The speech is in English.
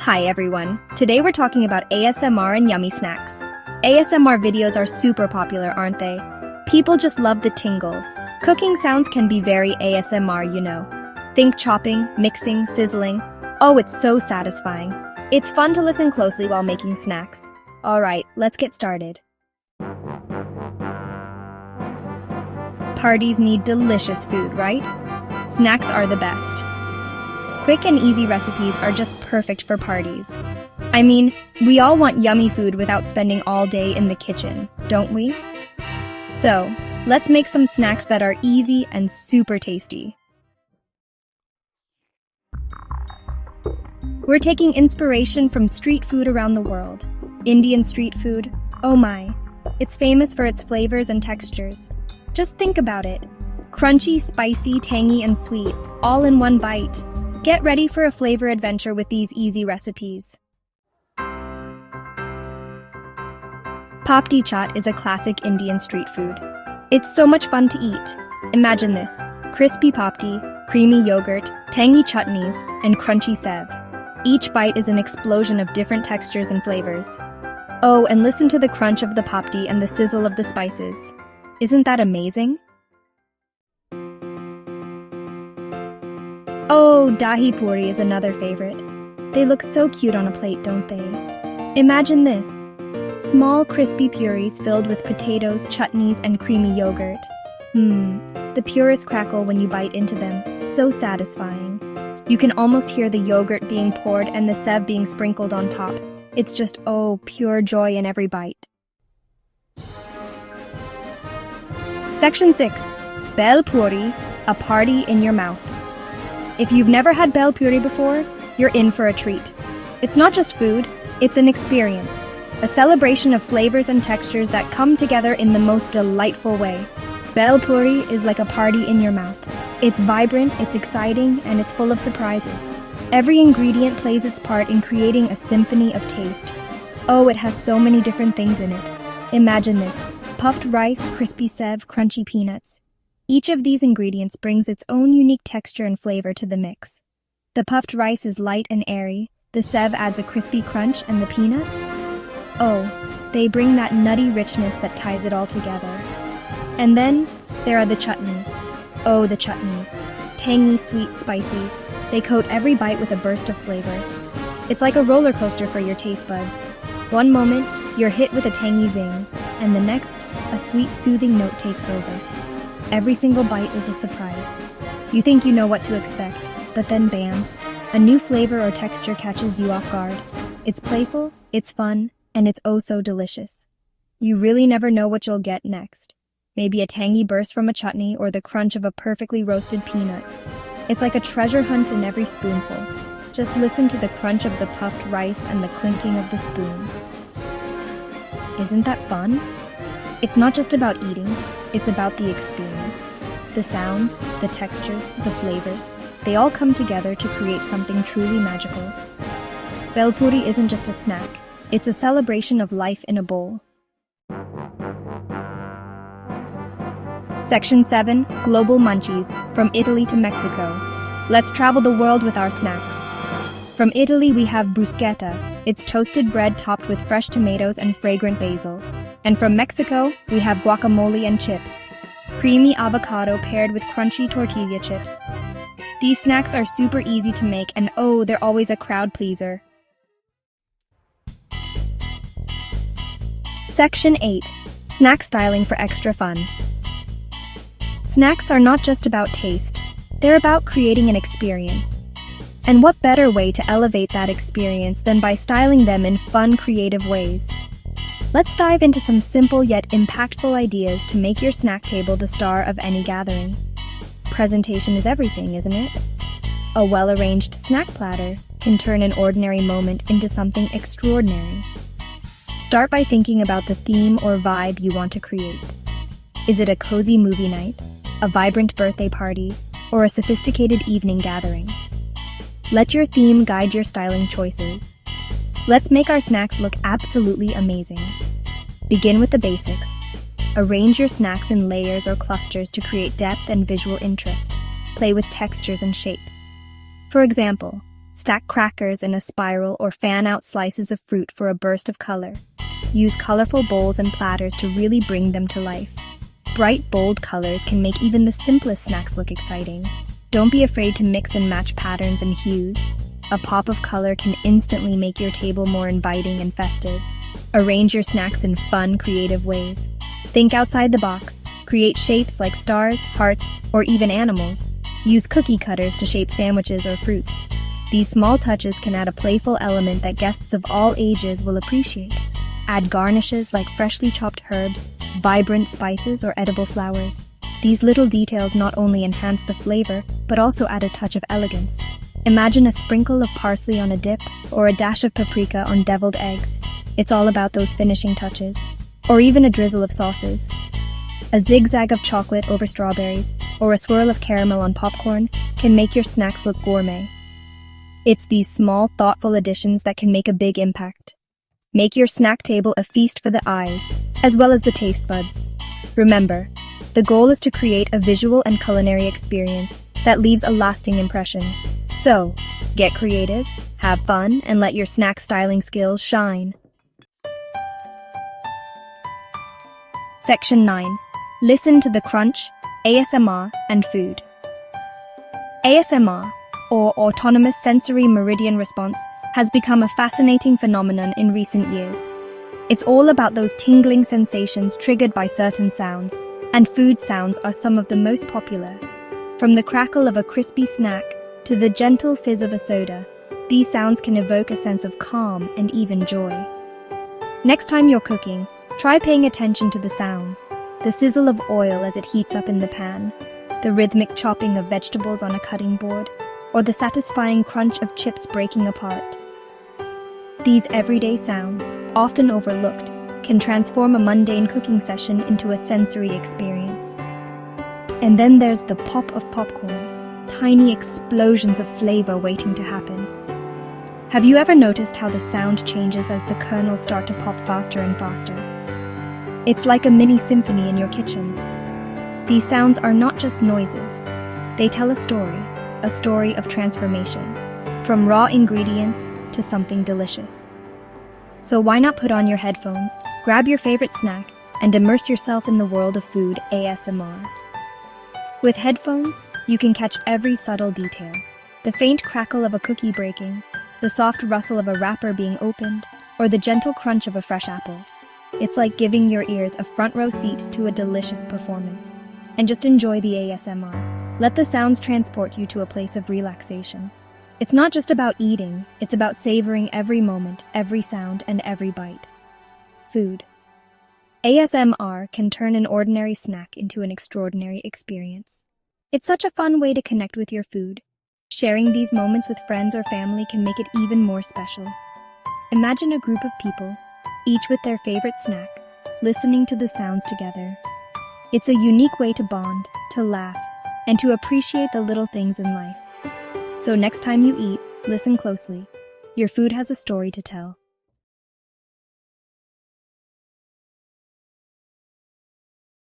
Hi everyone. Today we're talking about ASMR and yummy snacks. ASMR videos are super popular, aren't they? People just love the tingles. Cooking sounds can be very ASMR, you know. Think chopping, mixing, sizzling. Oh, it's so satisfying. It's fun to listen closely while making snacks. Alright, let's get started. Parties need delicious food, right? Snacks are the best. Quick and easy recipes are just perfect for parties. I mean, we all want yummy food without spending all day in the kitchen, don't we? So, let's make some snacks that are easy and super tasty. We're taking inspiration from street food around the world. Indian street food, oh my. It's famous for its flavors and textures. Just think about it. Crunchy, spicy, tangy, and sweet, all in one bite. Get ready for a flavor adventure with these easy recipes. Papdi chaat is a classic Indian street food. It's so much fun to eat. Imagine this: crispy papdi, creamy yogurt, tangy chutneys, and crunchy sev. Each bite is an explosion of different textures and flavors. Oh, and listen to the crunch of the papdi and the sizzle of the spices. Isn't that amazing? Oh, dahi puri is another favorite. They look so cute on a plate, don't they? Imagine this: small crispy puris filled with potatoes, chutneys, and creamy yogurt. The purest crackle when you bite into them. So satisfying. You can almost hear the yogurt being poured and the sev being sprinkled on top. It's just, oh, pure joy in every bite. Section 6. Bel puri, a party in your mouth. If you've never had bel puri before, you're in for a treat. It's not just food, it's an experience. A celebration of flavors and textures that come together in the most delightful way. Bel puri is like a party in your mouth. It's vibrant, it's exciting, and it's full of surprises. Every ingredient plays its part in creating a symphony of taste. Oh, it has so many different things in it. Imagine this: puffed rice, crispy sev, crunchy peanuts. Each of these ingredients brings its own unique texture and flavor to the mix. The puffed rice is light and airy, the sev adds a crispy crunch, and the peanuts? Oh, they bring that nutty richness that ties it all together. And then, there are the chutneys. Oh, the chutneys. Tangy, sweet, spicy. They coat every bite with a burst of flavor. It's like a roller coaster for your taste buds. One moment, you're hit with a tangy zing, and the next, a sweet, soothing note takes over. Every single bite is a surprise. You think you know what to expect, but then bam, a new flavor or texture catches you off guard. It's playful, it's fun, and it's oh so delicious. You really never know what you'll get next. Maybe a tangy burst from a chutney or the crunch of a perfectly roasted peanut. It's like a treasure hunt in every spoonful. Just listen to the crunch of the puffed rice and the clinking of the spoon. Isn't that fun? It's not just about eating, it's about the experience. The sounds, the textures, the flavors, they all come together to create something truly magical. Bel puri isn't just a snack, it's a celebration of life in a bowl. Section 7. Global Munchies, from Italy to Mexico. Let's travel the world with our snacks. From Italy we have bruschetta. It's toasted bread topped with fresh tomatoes and fragrant basil. And from Mexico, we have guacamole and chips. Creamy avocado paired with crunchy tortilla chips. These snacks are super easy to make, and oh, they're always a crowd pleaser. Section 8. Snack styling for extra fun. Snacks are not just about taste, they're about creating an experience. And what better way to elevate that experience than by styling them in fun, creative ways? Let's dive into some simple yet impactful ideas to make your snack table the star of any gathering. Presentation is everything, isn't it? A well-arranged snack platter can turn an ordinary moment into something extraordinary. Start by thinking about the theme or vibe you want to create. Is it a cozy movie night, a vibrant birthday party, or a sophisticated evening gathering? Let your theme guide your styling choices. Let's make our snacks look absolutely amazing. Begin with the basics. Arrange your snacks in layers or clusters to create depth and visual interest. Play with textures and shapes. For example, Stack crackers in a spiral or fan out slices of fruit for a burst of color. Use colorful bowls and platters to really bring them to life. Bright, bold colors can make even the simplest snacks look exciting. Don't be afraid to mix and match patterns and hues. A pop of color can instantly make your table more inviting and festive. Arrange your snacks in fun, creative ways. Think outside the box. Create shapes like stars, hearts, or even animals. Use cookie cutters to shape sandwiches or fruits. These small touches can add a playful element that guests of all ages will appreciate. Add garnishes like freshly chopped herbs, vibrant spices, or edible flowers. These little details not only enhance the flavor, but also add a touch of elegance. Imagine a sprinkle of parsley on a dip, or a dash of paprika on deviled eggs. It's all about those finishing touches. Or even a drizzle of sauces. A zigzag of chocolate over strawberries, or a swirl of caramel on popcorn can make your snacks look gourmet. It's these small, thoughtful additions that can make a big impact. Make your snack table a feast for the eyes, as well as the taste buds. Remember, the goal is to create a visual and culinary experience that leaves a lasting impression. So, get creative, have fun, and let your snack styling skills shine. Section 9. Listen to the crunch, ASMR, and food. ASMR, or Autonomous Sensory Meridian Response, has become a fascinating phenomenon in recent years. It's all about those tingling sensations triggered by certain sounds, and food sounds are some of the most popular. From the crackle of a crispy snack to the gentle fizz of a soda, these sounds can evoke a sense of calm and even joy. Next time you're cooking, try paying attention to the sounds. The sizzle of oil as it heats up in the pan, the rhythmic chopping of vegetables on a cutting board, or the satisfying crunch of chips breaking apart. These everyday sounds, often overlooked, can transform a mundane cooking session into a sensory experience. And then there's the pop of popcorn, tiny explosions of flavor waiting to happen. Have you ever noticed how the sound changes as the kernels start to pop faster and faster? It's like a mini symphony in your kitchen. These sounds are not just noises. They tell a story of transformation, from raw ingredients to something delicious. So why not put on your headphones, grab your favorite snack, and immerse yourself in the world of food ASMR. With headphones, you can catch every subtle detail. The faint crackle of a cookie breaking, the soft rustle of a wrapper being opened, or the gentle crunch of a fresh apple. It's like giving your ears a front row seat to a delicious performance. And just enjoy the ASMR. Let the sounds transport you to a place of relaxation. It's not just about eating, it's about savoring every moment, every sound, and every bite. Food. ASMR can turn an ordinary snack into an extraordinary experience. It's such a fun way to connect with your food. Sharing these moments with friends or family can make it even more special. Imagine a group of people, each with their favorite snack, listening to the sounds together. It's a unique way to bond, to laugh, and to appreciate the little things in life. So next time you eat, listen closely. Your food has a story to tell.